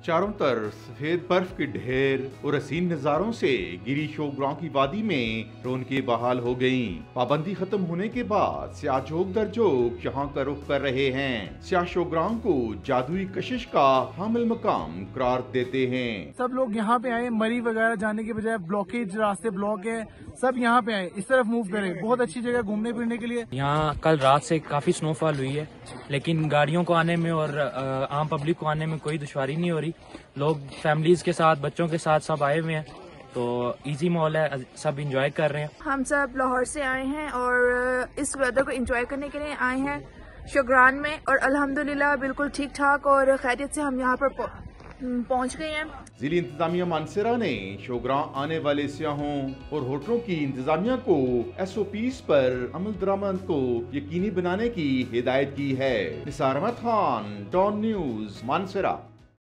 چاروں طرف سفید برف کے ڈھیر اور حسین نظاروں سے گری شوگراں کی وادی میں رونقیں بحال ہو گئیں۔ پابندی ختم ہونے کے بعد سیاح جھوک در جھوک یہاں کا رخ کر رہے ہیں۔ سیاح شوگراں کو جادوئی کشش کا حامل مقام قرار دیتے ہیں۔ سب لوگ یہاں پہ آئے، مری وغیرہ جانے کے بجائے بلاکیج راستے بلاک ہے، سب یہاں پہ آئے، اس طرف موو کرے۔ بہت اچھی جگہ گھومنے پھرنے کے لیے۔ یہاں کل رات سے کافی سنو فال ہوئی ہے، لیکن گاڑیوں کو آنے میں اور عام پبلک کو آنے میں کوئی دشواری نہیں ہو رہی۔ لوگ فیملیز کے ساتھ، بچوں کے ساتھ سب آئے ہوئے ہیں، تو ایزی ماحول ہے، سب انجوائے کر رہے ہیں۔ ہم سب لاہور سے آئے ہیں اور اس ویدر کو انجوائے کرنے کے لیے آئے ہیں شوگران میں، اور الحمدللہ بالکل ٹھیک ٹھاک اور خیریت سے ہم یہاں پر پہنچ گئے ہیں۔ ضلع انتظامیہ مانسہرہ نے شوگراں آنے والے سیاحوں اور ہوٹلوں کی انتظامیہ کو SOPs پر عمل درآمد کو یقینی بنانے کی ہدایت کی ہے۔ نثار احمد خان، ڈان نیوز، مانسہرہ۔